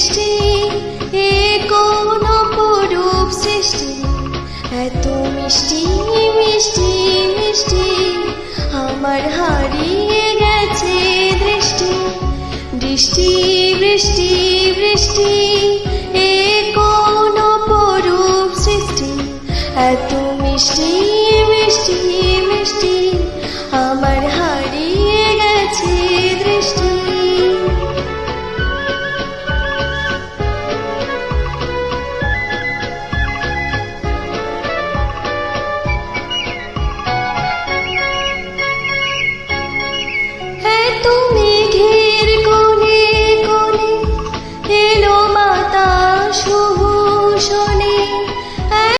বৃষ্টি এ কোন অপরূপ সৃষ্টি, এত মিষ্টি মিষ্টি মিষ্টি আমার হারিয়ে গেছে দৃষ্টি। বৃষ্টি বৃষ্টি বৃষ্টি এ কোন অপরূপ সৃষ্টি, এত মিষ্টি